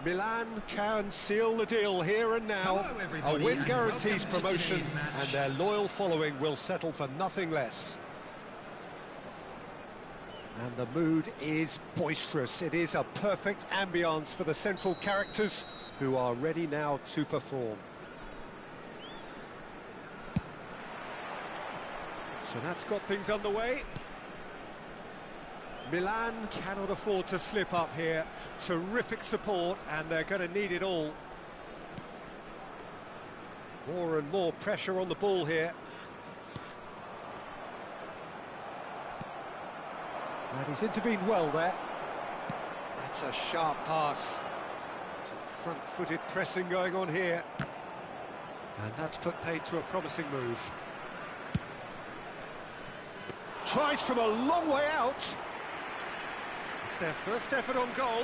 Milan can seal the deal here and now. A win guarantees promotion, and their loyal following will settle for nothing less. And the mood is boisterous. It is a perfect ambience for the central characters, who are ready now to perform. So that's got things underway. Milan cannot afford to slip up here. Terrific support, and they're going to need it all. More and more pressure on the ball here. And he's intervened well there. That's a sharp pass. Some front-footed pressing going on here. And that's put paid to a promising move. Tries from a long way out. It's their first effort on goal.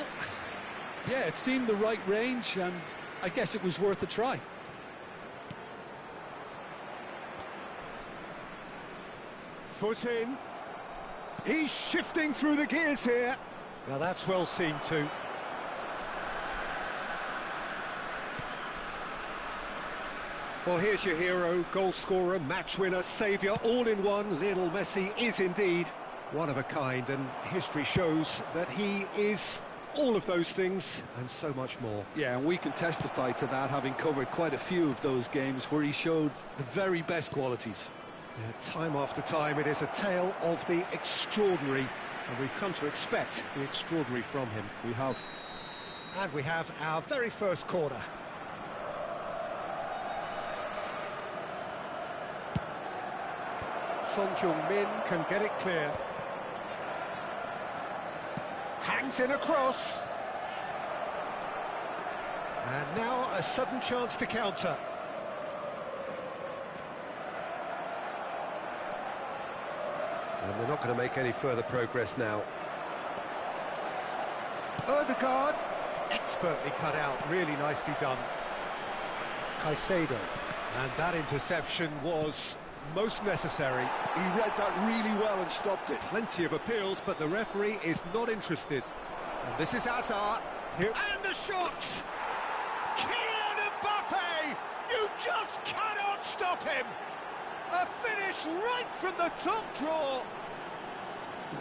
Yeah, it seemed the right range, and I guess it was worth a try. Foot in. He's shifting through the gears here. Now that's well seen too. Well, here's your hero, goal scorer, match winner, saviour, all in one. Lionel Messi is indeed one of a kind, and history shows that he is all of those things and so much more. Yeah, and we can testify to that, having covered quite a few of those games where he showed the very best qualities. Yeah, time after time, it is a tale of the extraordinary, and we've come to expect the extraordinary from him. We have. And we have our very first corner. Son Heung-min can get it clear. Hangs in a cross. And now a sudden chance to counter. And they're not going to make any further progress now. Ødegaard, expertly cut out, really nicely done. Caicedo. And that interception was most necessary. He read that really well and stopped it. Plenty of appeals, but the referee is not interested. And this is Hazard. Here. And a shot! Kylian Mbappe! You just cannot stop him! A finish right from the top draw.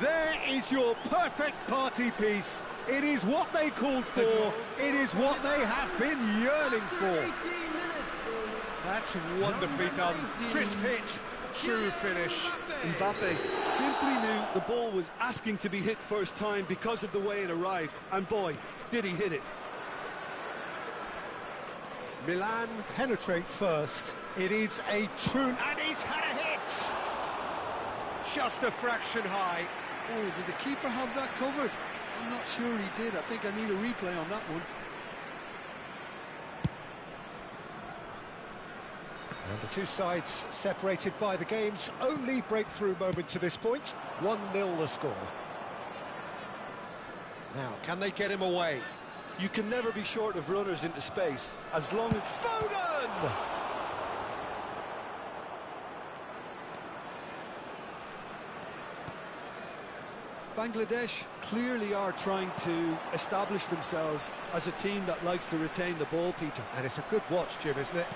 There is your perfect party piece. It is what they called for. It is what they have been yearning for. That's wonderfully done. Crisp hit, true finish. Mbappe simply knew the ball was asking to be hit first time because of the way it arrived. And boy, did he hit it. Milan penetrate first. It is a true... And he's had a hit! Just a fraction high. Oh, did the keeper have that covered? I'm not sure he did. I think I need a replay on that one. And the two sides separated by the game's only breakthrough moment to this point. 1-0 the score. Now, can they get him away? You can never be short of runners into space, as long as... Foden! Bangladesh clearly are trying to establish themselves as a team that likes to retain the ball, Peter. And it's a good watch, Jim, isn't it?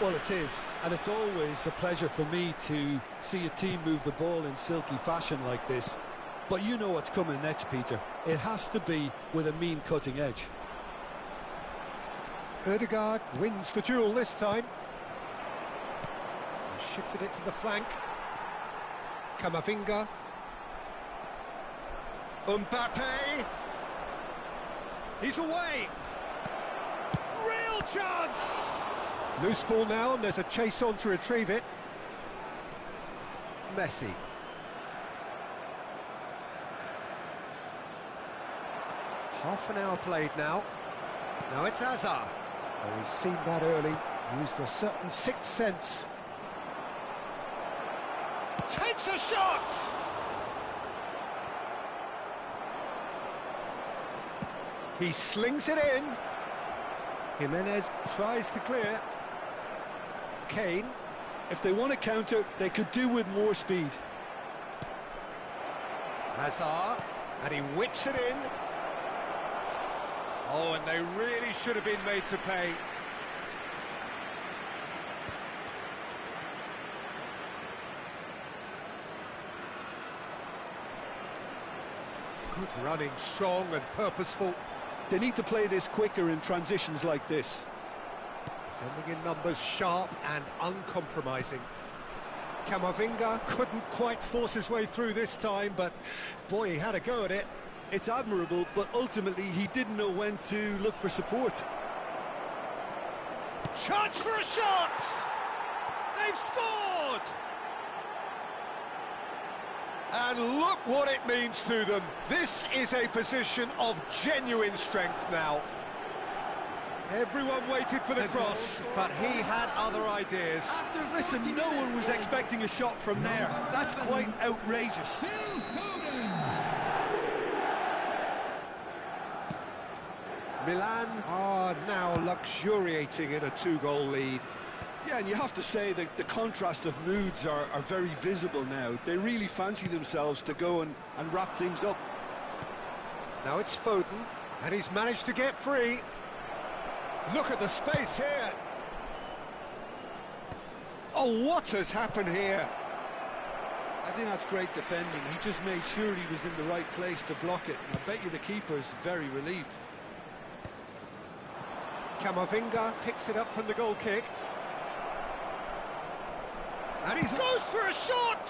Well, it is, and it's always a pleasure for me to see a team move the ball in silky fashion like this. But you know what's coming next, Peter. It has to be with a mean cutting edge. Ødegaard wins the duel this time. Shifted it to the flank. Camavinga. Mbappe. He's away. Real chance. Loose ball now, and there's a chase on to retrieve it. Messi. Half an hour played now. Now it's Hazard. Oh, he's seen that early. Used a certain sixth sense. Takes a shot! He slings it in. Jimenez tries to clear. Kane. If they want to counter, they could do with more speed. Hazard. And he whips it in. Oh, and they really should have been made to pay. Good running, strong and purposeful. They need to play this quicker in transitions like this. Defending in numbers, sharp and uncompromising. Camavinga couldn't quite force his way through this time, but boy, he had a go at it. It's admirable, but ultimately he didn't know when to look for support. Chance for a shot! They've scored! And look what it means to them. This is a position of genuine strength now. Everyone waited for the cross, but he had other ideas. Listen, no one was expecting a shot from there. That's quite outrageous. Milan are now luxuriating in a two-goal lead. Yeah, and you have to say that the contrast of moods are very visible now. They really fancy themselves to go and wrap things up. Now it's Foden, and he's managed to get free. Look at the space here. Oh, what has happened here? I think that's great defending. He just made sure he was in the right place to block it. And I bet you the keeper's very relieved. Camavinga picks it up from the goal kick. And he goes for a shot!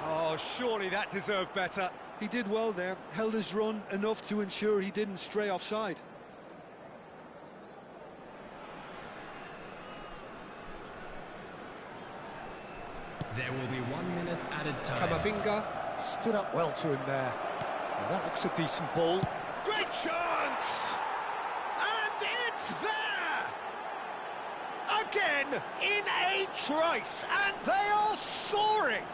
Oh, surely that deserved better. He did well there, held his run enough to ensure he didn't stray offside. There will be 1 minute added time. Camavinga stood up well to him there. Now that looks a decent ball. Great chance! And it's there! Again, in a trice, and they are soaring!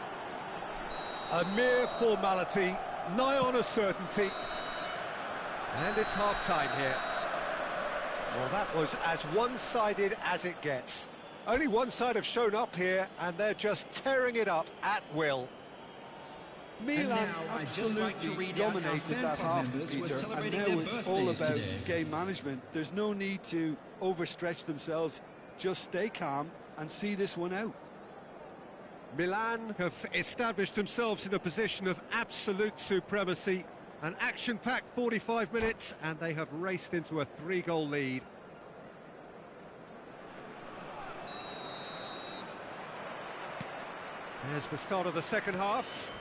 A mere formality, nigh on a certainty. And it's half-time here. Well, that was as one-sided as it gets. Only one side have shown up here, and they're just tearing it up at will. Milan absolutely dominated that half, Peter, and now it's all about game management. There's no need to overstretch themselves. Just stay calm and see this one out. Milan have established themselves in a position of absolute supremacy. An action-packed 45 minutes, and they have raced into a 3-goal lead. There's the start of the second half.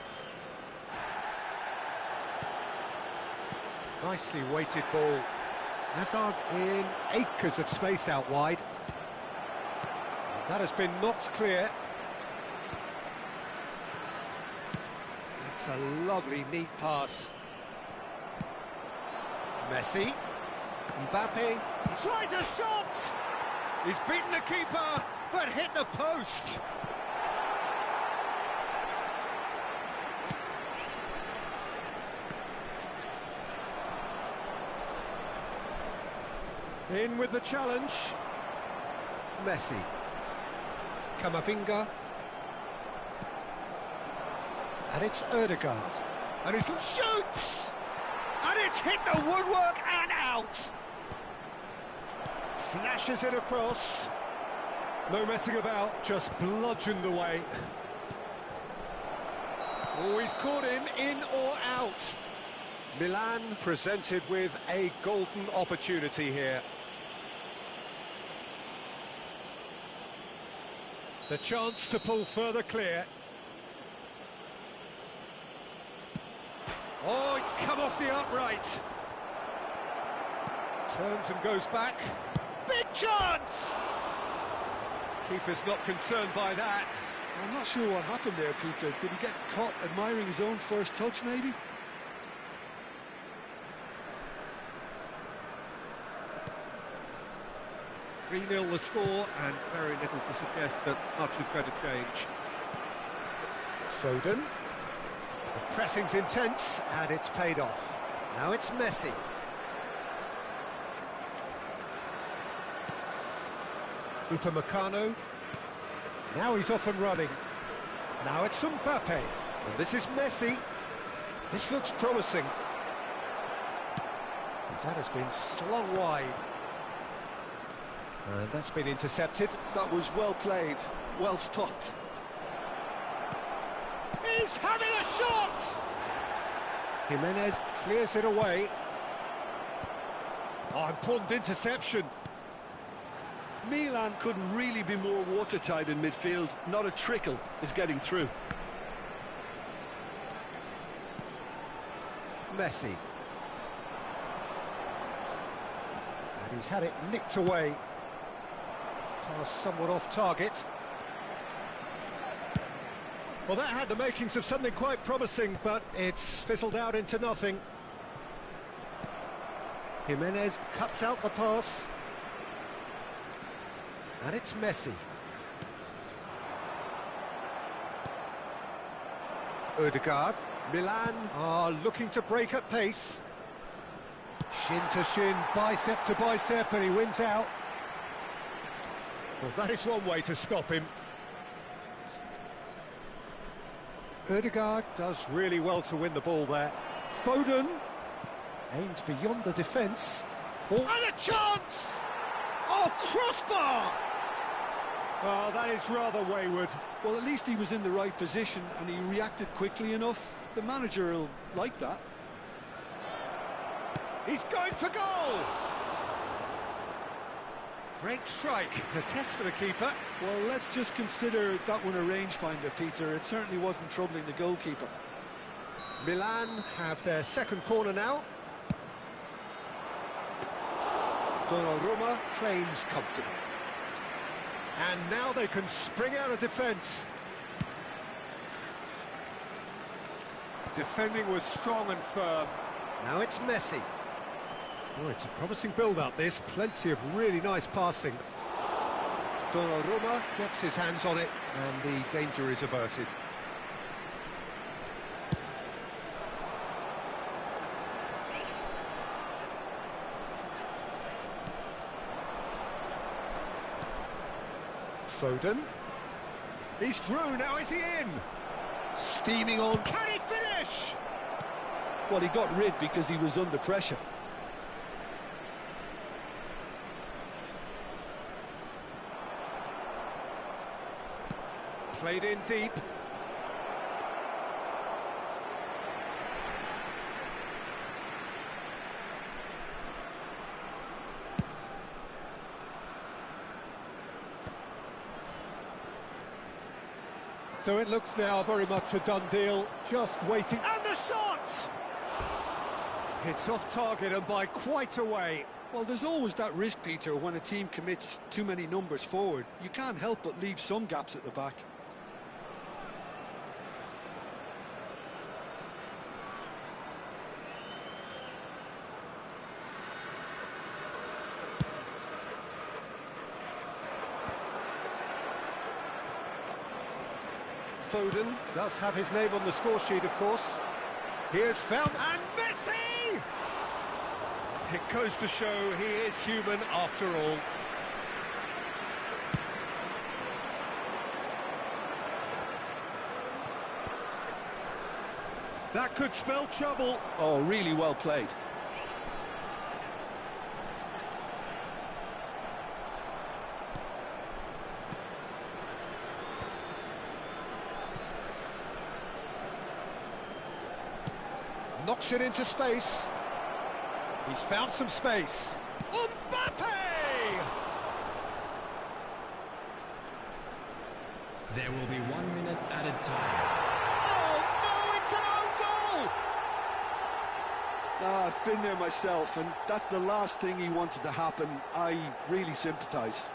Nicely weighted ball. Hazard in acres of space out wide. That has been knocked clear. It's a lovely, neat pass. Messi. Mbappe. Tries a shot! He's beaten the keeper, but hit the post. In with the challenge. Messi. Camavinga. And it's Ødegaard. And he shoots! And it's hit the woodwork and out! Flashes it across. No messing about, just bludgeoned away. Oh, he's caught him in or out. Milan presented with a golden opportunity here. The chance to pull further clear. Oh, it's come off the upright. Turns and goes back. Big chance! Keeper's not concerned by that. I'm not sure what happened there, Peter. Did he get caught admiring his own first touch, maybe? Three-0 the score, and very little to suggest that much is going to change. Foden. The pressing's intense, and it's paid off. Now it's Messi. Upamecano. Now he's off and running. Now it's Mbappe. And this is Messi. This looks promising. That has been slung wide. And that's been intercepted. That was well played, well stopped. He's having a shot! Jimenez clears it away. Oh, important interception. Milan couldn't really be more watertight in midfield. Not a trickle is getting through. Messi. And he's had it nicked away. Pass somewhat off target. Well, that had the makings of something quite promising, but it's fizzled out into nothing. Jimenez cuts out the pass. And it's Messi. Ødegaard. Milan are looking to break at pace. Shin to shin, bicep to bicep, and he wins out. Well, that is one way to stop him. Ødegaard does really well to win the ball there. Foden aims beyond the defence. Oh. And a chance! Oh, crossbar! Oh, that is rather wayward. Well, at least he was in the right position and he reacted quickly enough. The manager will like that. He's going for goal! Great strike, a test for the keeper. Well, let's just consider that one a rangefinder, Peter. It certainly wasn't troubling the goalkeeper. Milan have their second corner now. Donnarumma claims comfortably. And now they can spring out of defence. Defending was strong and firm. Now it's Messi. Oh, it's a promising build-up, this. Plenty of really nice passing. Donnarumma gets his hands on it, and the danger is averted. Foden. He's through, now is he in? Steaming on. Can he finish? Well, he got rid because he was under pressure. Played in deep. So it looks now very much a done deal, just waiting. And the shot! It's off target and by quite a way. Well, there's always that risk, Peter, when a team commits too many numbers forward. You can't help but leave some gaps at the back. Foden does have his name on the score sheet, of course. Here's found, and Messi! It goes to show he is human after all. That could spell trouble. Oh, really well played. Knocks it into space. He's found some space. Mbappe! There will be 1 minute added time. Oh no, it's an own goal! I've been there myself, and that's the last thing he wanted to happen. I really sympathise.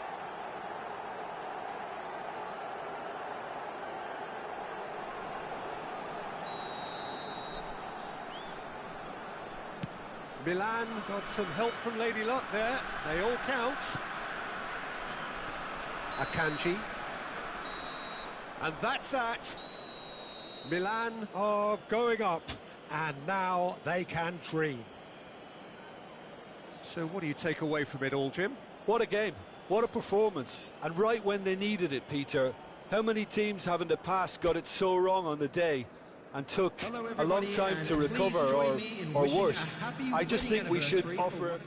Milan got some help from Lady Luck there. They all count. Akanji. And that's that. Milan are going up, and now they can dream. So what do you take away from it all, Jim? What a game, what a performance, and right when they needed it, Peter. How many teams have in the past got it so wrong on the day? and took a long time to recover, or worse. I just think we should offer...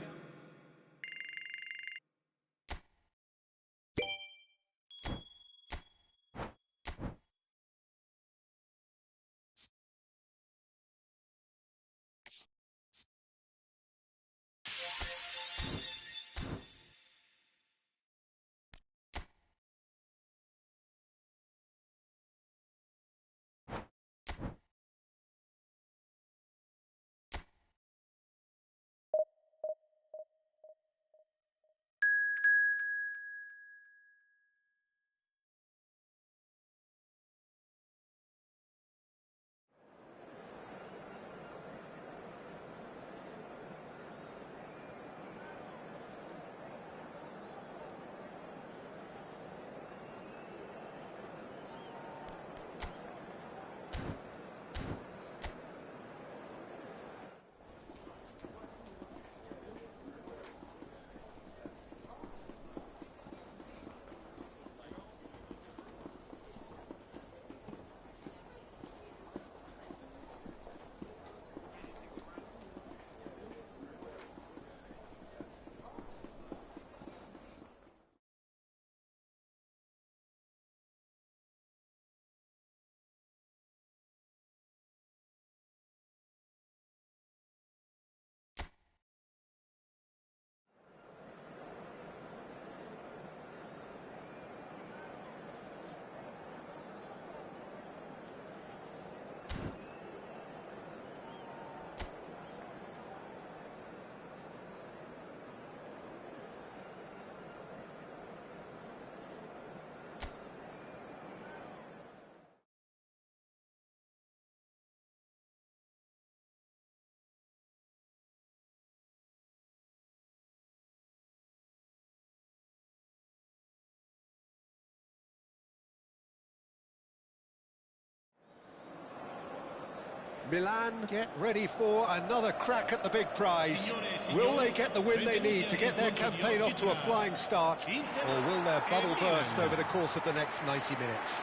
Milan get ready for another crack at the big prize. Will they get the win they need to get their campaign off to a flying start, or will their bubble burst over the course of the next 90 minutes?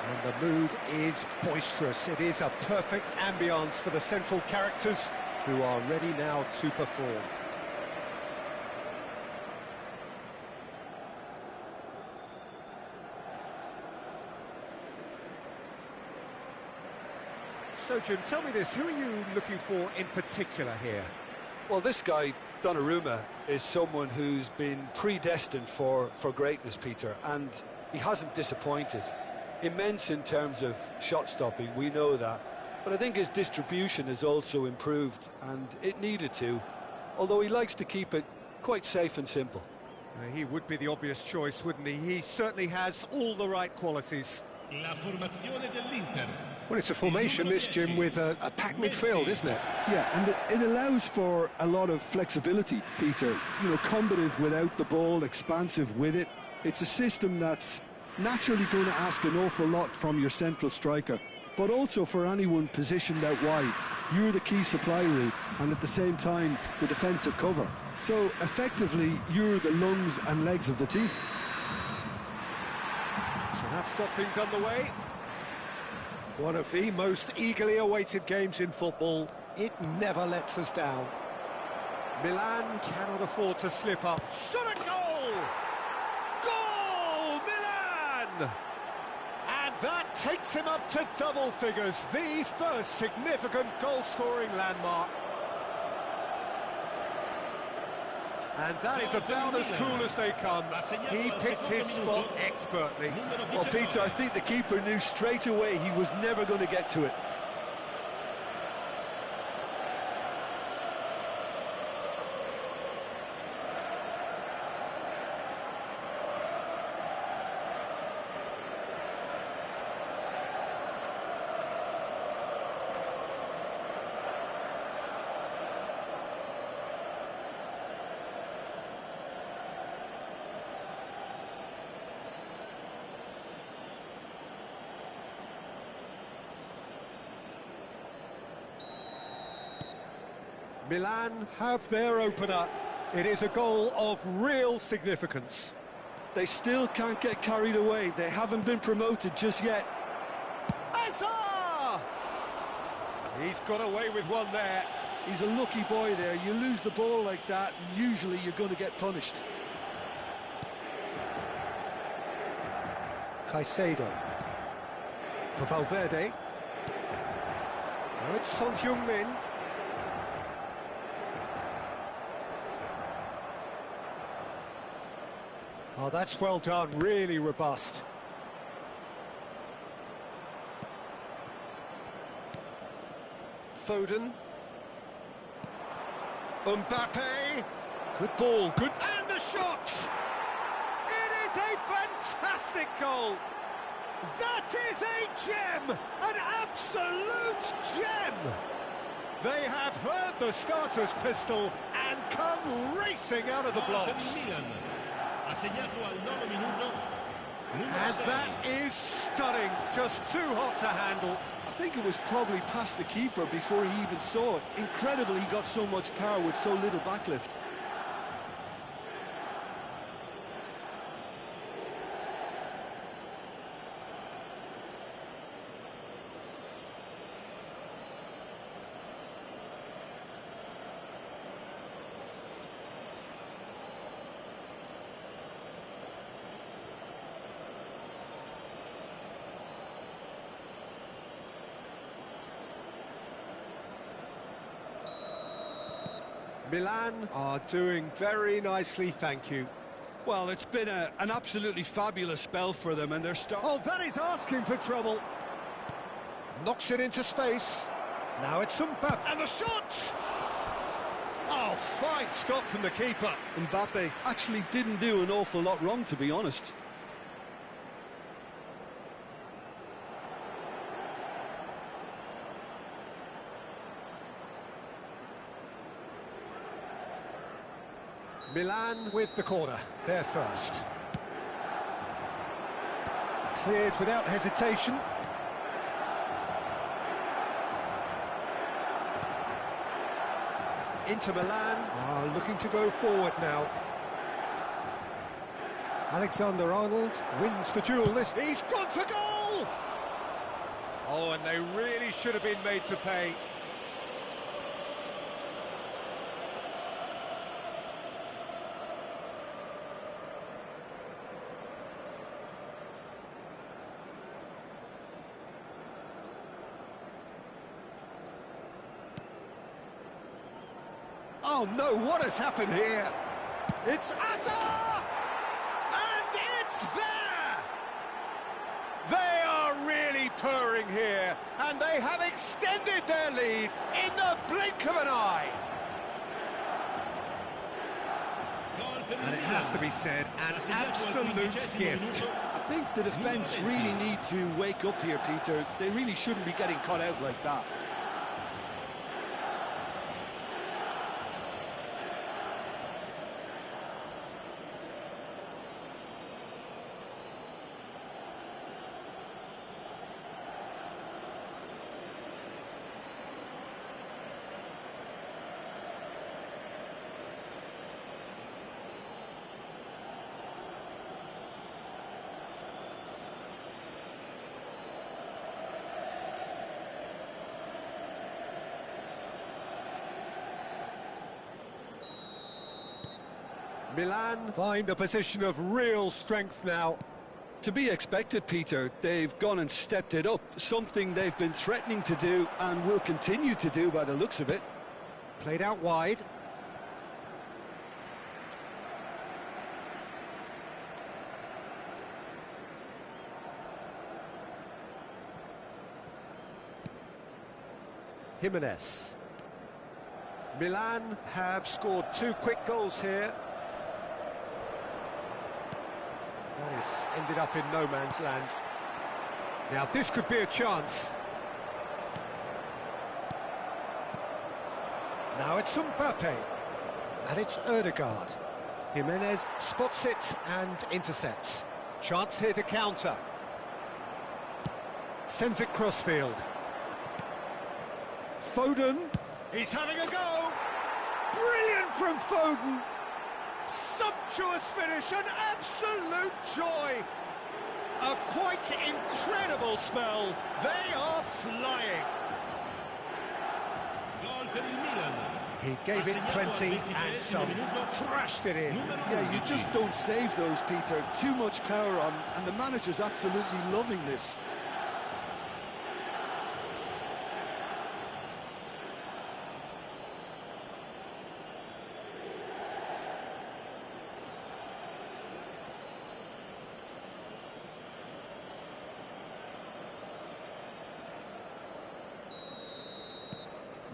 And the mood is boisterous. It is a perfect ambience for the central characters, who are ready now to perform. So, Jim, tell me this, who are you looking for in particular here? Well, this guy, Donnarumma, is someone who's been predestined for greatness, Peter, and he hasn't disappointed. Immense in terms of shot stopping, we know that, but I think his distribution has also improved, and it needed to, although he likes to keep it quite safe and simple. He would be the obvious choice, wouldn't he? He certainly has all the right qualities. La formazione dell'Inter. Well, it's a formation, this, Jim, with a packed midfield, isn't it? Yeah, and it allows for a lot of flexibility, Peter. You know, combative without the ball, expansive with it. It's a system that's naturally going to ask an awful lot from your central striker, but also for anyone positioned out wide. You're the key supply route, and at the same time, the defensive cover. So, effectively, you're the lungs and legs of the team. So that's got things underway. One of the most eagerly awaited games in football. It never lets us down. Milan cannot afford to slip up. Shot a goal! Goal! Milan! And that takes him up to double figures. The first significant goal-scoring landmark. And that is about as cool as they come. He picked his spot expertly. Well, Peter, I think the keeper knew straight away he was never going to get to it. Milan have their opener. It is a goal of real significance. They still can't get carried away. They haven't been promoted just yet. He's got away with one there. He's a lucky boy there. You lose the ball like that, and usually you're going to get punished. Caicedo. For Valverde. Now it's Son Heung-min. Oh, that's well done, really robust. Foden. Mbappe. Good ball, good... And a shot! It is a fantastic goal! That is a gem! An absolute gem! They have heard the starter's pistol and come racing out of the blocks. And that is stunning, just too hot to handle. I think it was probably past the keeper before he even saw it. Incredible he got so much power with so little backlift. Milan are doing very nicely, thank you. Well, it's been an absolutely fabulous spell for them, and they're starting... Oh, that is asking for trouble. Knocks it into space. Now it's Mbappe. And the shot! Oh, fine stop from the keeper. Mbappe actually didn't do an awful lot wrong, to be honest. Milan with the corner, they're first. Cleared without hesitation. Inter Milan are looking to go forward now. Alexander-Arnold wins the duel. He's gone for goal! Oh, and they really should have been made to pay. Oh no, what has happened here? It's Hazard! And it's there! They are really purring here, and they have extended their lead in the blink of an eye. And it has to be said, an absolute gift. I think the defence really need to wake up here, Peter. They really shouldn't be getting caught out like that. Milan find a position of real strength now. To be expected, Peter. They've gone and stepped it up, something they've been threatening to do and will continue to do by the looks of it. Played out wide. Jimenez. Milan have scored 2 quick goals here. That has ended up in no man's land. Now this could be a chance. Now it's Mbappe. And it's Ødegaard. Jimenez spots it and intercepts. Chance here to counter. Sends it crossfield. Foden. He's having a go. Brilliant from Foden. Sumptuous finish, an absolute joy. A quite incredible spell. They are flying. He gave it plenty and some, thrashed it in. Yeah, you just don't save those, Peter. Too much power on, and the manager's absolutely loving this.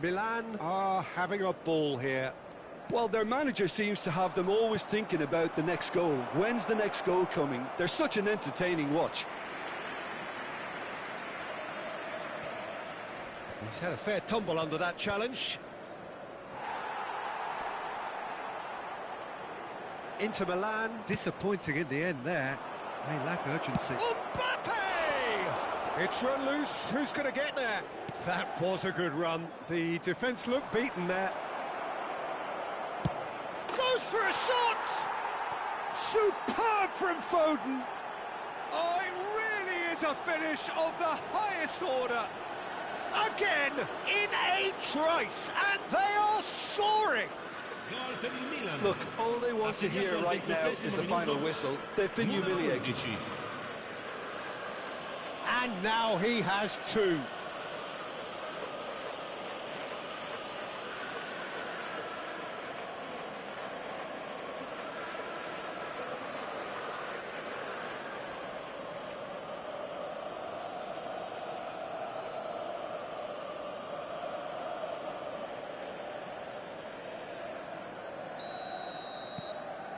Milan are having a ball here. Well, their manager seems to have them always thinking about the next goal. When's the next goal coming? They're such an entertaining watch. He's had a fair tumble under that challenge. Inter Milan, disappointing in the end there. They lack urgency. Mbappe! It's run loose. Who's going to get there? That was a good run. The defence looked beaten there. Goes for a shot! Superb from Foden. Oh, it really is a finish of the highest order. Again, in a trice, and they are soaring. Look, all they want to hear right now is the final whistle. They've been humiliated. And now he has two.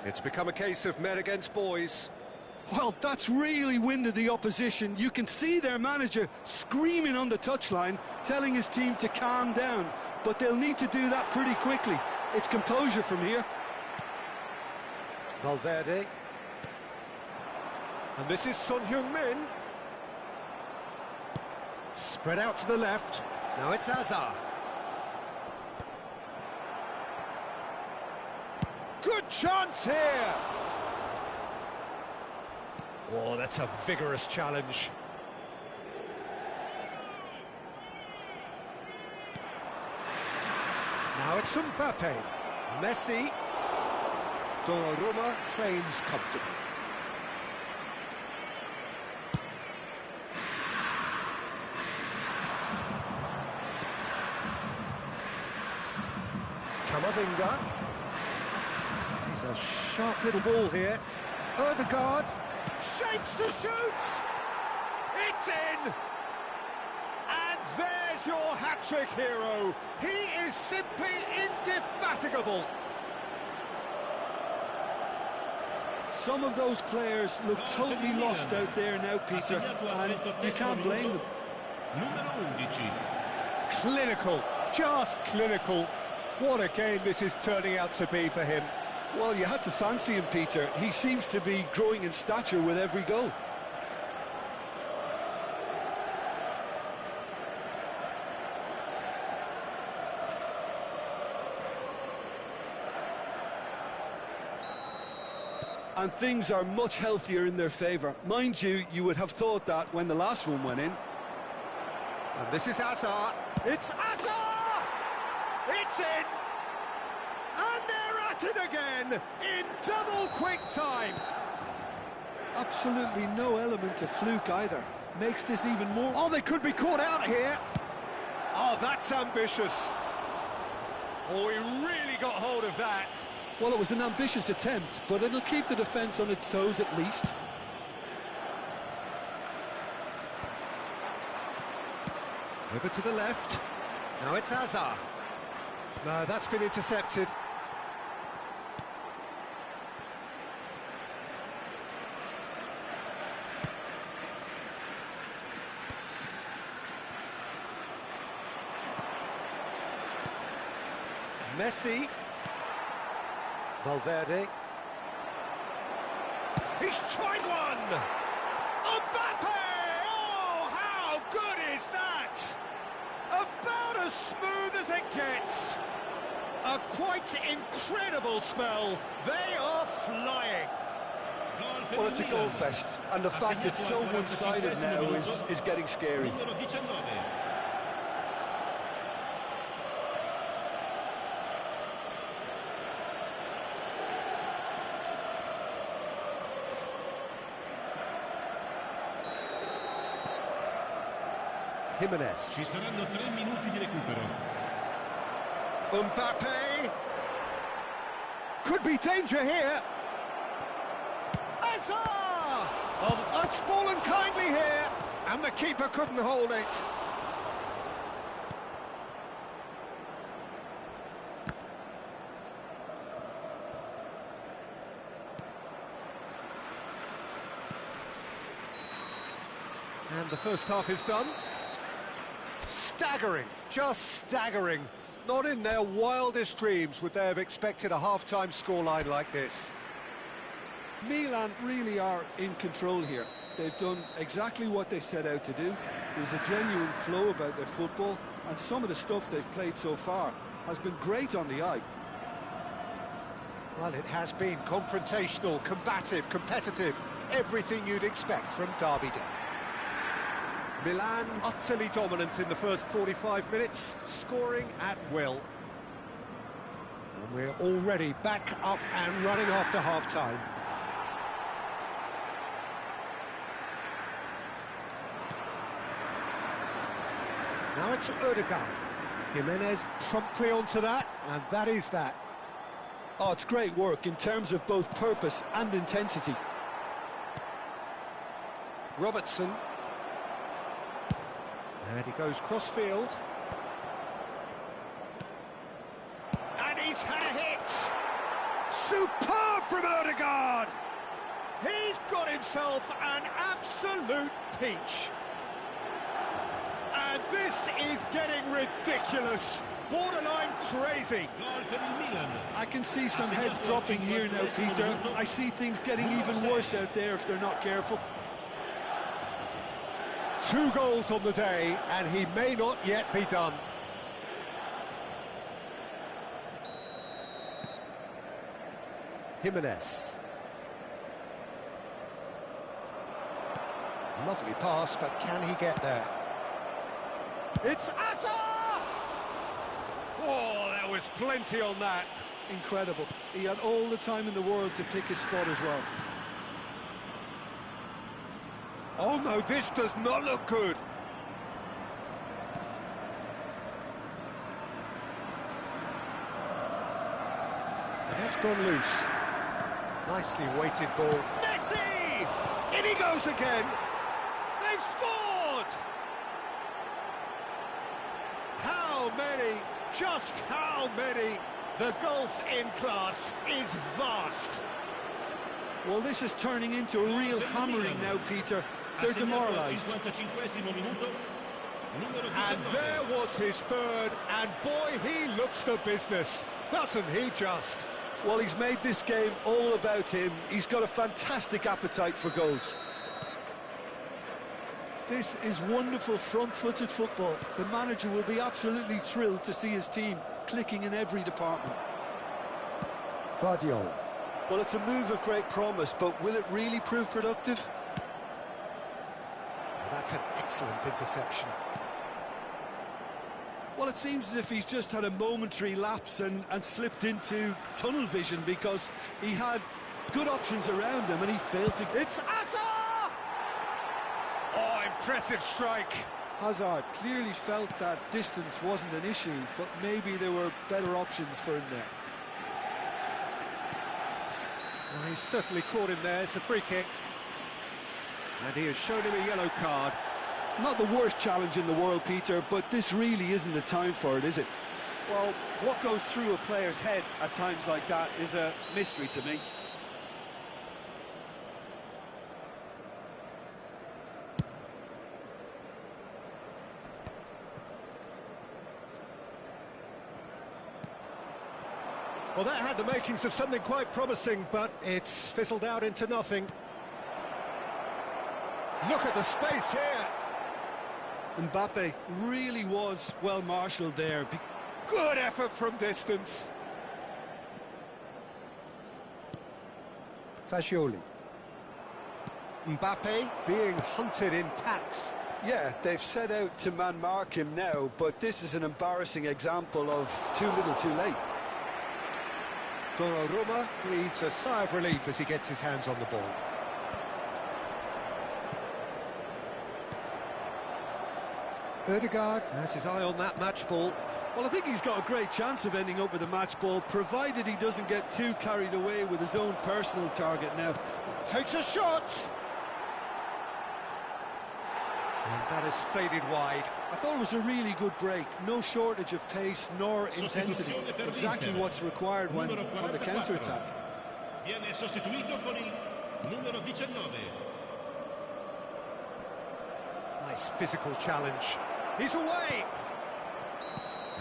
It's become a case of men against boys. Well, that's really winded the opposition. You can see their manager screaming on the touchline, telling his team to calm down. But they'll need to do that pretty quickly. It's composure from here. Valverde. And this is Son Heung-min. Spread out to the left. Now it's Hazard. Good chance here! Oh, that's a vigorous challenge. Now it's Mbappe. Messi. Donnarumma claims comfortably. Camavinga. He's a sharp little ball here. Ødegaard. Shapes to shoot! It's in! And there's your hat-trick hero. He is simply indefatigable. Some of those players look totally lost out there now, Peter, and you can't blame them. Clinical, just clinical. What a game this is turning out to be for him. Well, you had to fancy him, Peter. He seems to be growing in stature with every goal. And things are much healthier in their favour. Mind you, you would have thought that when the last one went in. And this is Hazard. It's Hazard! It's in! And they're at it again in double quick time. Absolutely no element of fluke either. Makes this even more... Oh, they could be caught out here. Oh, that's ambitious. Oh, he really got hold of that. Well, it was an ambitious attempt, but it'll keep the defence on its toes at least. Over to the left. Now it's Hazard. No, that's been intercepted. Messi. Valverde. He's tried one! Mbappe! Oh, how good is that? About as smooth as it gets. A quite incredible spell. They are flying. Well, it's a goal fest, and the fact it's so one-sided now is getting scary. Jimenez. Ci saranno 3 minuti di recupero. Mbappe. Could be danger here. Hazard! Oh, that's fallen kindly here. And the keeper couldn't hold it. And the first half is done. Staggering, just staggering. Not in their wildest dreams would they have expected a half-time scoreline like this. Milan really are in control here. They've done exactly what they set out to do. There's a genuine flow about their football, and some of the stuff they've played so far has been great on the eye. Well, it has been confrontational, combative, competitive, everything you'd expect from Derby Day. Milan utterly dominant in the first 45 minutes, scoring at will. And we're already back up and running after half-time. Now it's Odegaard. Jimenez promptly onto that, and that is that. Oh, it's great work in terms of both purpose and intensity. Robertson. And he goes cross-field. And he's had a hit! Superb from Odegaard! He's got himself an absolute peach. And this is getting ridiculous. Borderline crazy. I can see some heads dropping here now, Peter. I see things getting even worse out there if they're not careful. 2 goals on the day, and he may not yet be done. Jimenez. Lovely pass, but can he get there? It's Hazard! Oh, there was plenty on that. Incredible. He had all the time in the world to pick his spot as well. Oh no, this does not look good. That's gone loose. Nicely weighted ball. Messi! In he goes again. They've scored! How many? Just how many? The gulf in class is vast. Well, this is turning into a real hammering now, Peter. They're demoralised. And there was his third, and boy, he looks the business, doesn't he just? Well, he's made this game all about him. He's got a fantastic appetite for goals. This is wonderful front-footed football. The manager will be absolutely thrilled to see his team clicking in every department. Guardiola. Well, it's a move of great promise, but will it really prove productive? That's an excellent interception. Well, it seems as if he's just had a momentary lapse and slipped into tunnel vision, because he had good options around him and he failed to... It's Hazard! Oh, impressive strike. Hazard clearly felt that distance wasn't an issue, but maybe there were better options for him there. Well, he's certainly caught him there. It's a free kick. And he has shown him a yellow card. Not the worst challenge in the world, Peter, but this really isn't the time for it, is it? Well, what goes through a player's head at times like that is a mystery to me. Well, that had the makings of something quite promising, but it's fizzled out into nothing. Look at the space here. Mbappe really was well marshalled there. Good effort from distance. Fagioli. Mbappe being hunted in packs. Yeah, they've set out to man-mark him now, but this is an embarrassing example of too little too late. Donnarumma breathes a sigh of relief as he gets his hands on the ball. Ødegaard has his eye on that match ball. Well, I think he's got a great chance of ending up with a match ball, provided he doesn't get too carried away with his own personal target now. Takes a shot! And that is faded wide. I thought it was a really good break. No shortage of pace nor intensity. Exactly what's required when on the counter-attack. Viene sostituito con il numero 19. Nice physical challenge. He's away!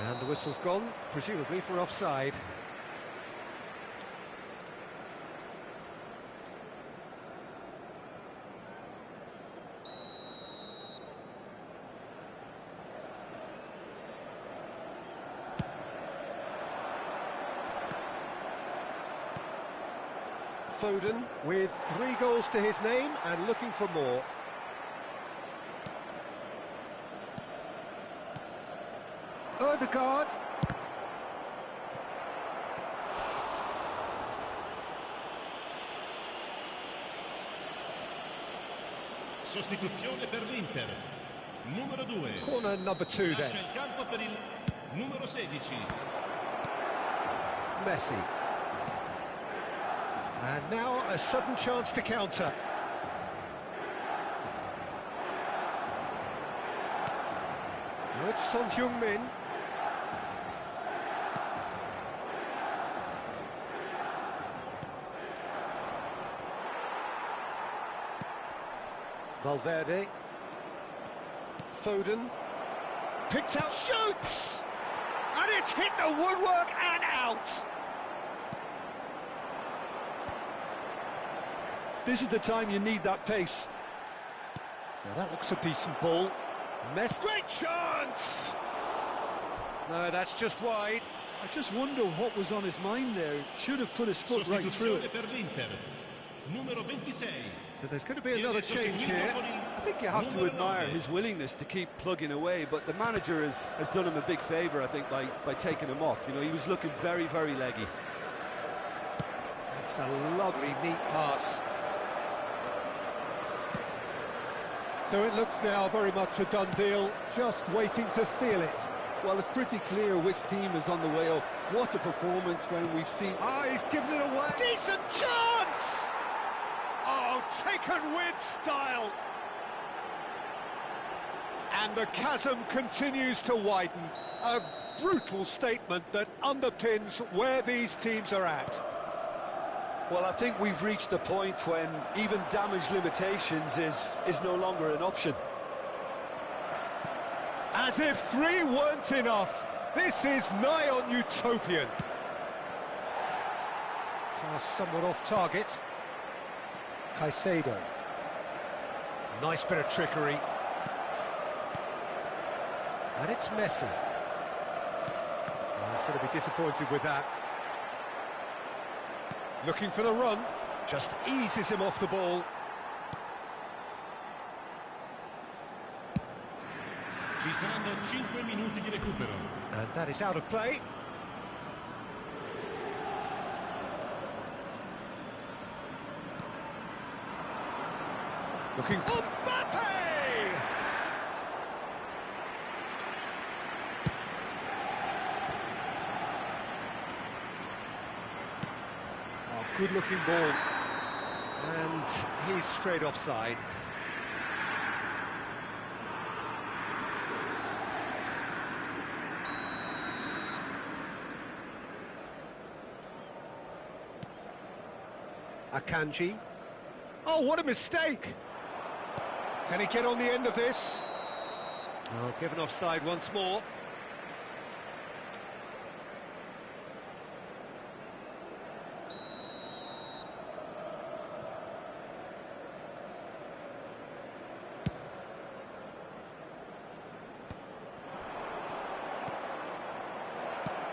And the whistle's gone, presumably for offside. Foden with 3 goals to his name and looking for more. Ødegaard. Sostituzione per l'Inter. Numero 2. Corner number 2 then. Lascia il campo per il numero 16. Messi. And now a sudden chance to counter. Now it's Son Heung-min. Valverde. Foden. Picked out, shoots! And it's hit the woodwork and out! This is the time you need that pace. Now that looks a decent ball. Messi. Great chance! No, that's just wide. I just wonder what was on his mind there. Should have put his foot right through it. Per l'Inter. Numero 26. So there's going to be another change here. I think you have to admire his willingness to keep plugging away, but the manager has done him a big favour, I think, by taking him off. You know, he was looking very, very leggy. That's a lovely, neat pass. So it looks now very much a done deal, just waiting to seal it. Well, it's pretty clear which team is on the way up. What a performance when we've seen... Ah, he's given it away. Decent chance! Oh, taken with style. And the chasm continues to widen. A brutal statement that underpins where these teams are at. Well, I think we've reached the point when even damage limitations is no longer an option. As if 3 weren't enough, this is nigh on utopian. Pass somewhat off target. Caicedo. Nice bit of trickery. And it's Messi. Well, he's going to be disappointed with that. Looking for the run, just eases him off the ball. Ci saranno 5 minuti di recupero. And that is out of play. Looking for Mbappe! Good-looking ball, and he's straight offside. Akanji. Oh, what a mistake! Can he get on the end of this? Oh, given offside once more.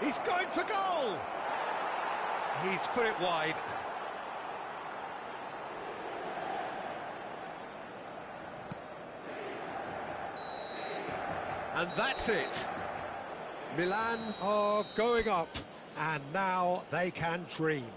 He's going for goal! He's put it wide. And that's it. Milan are going up, and now they can dream.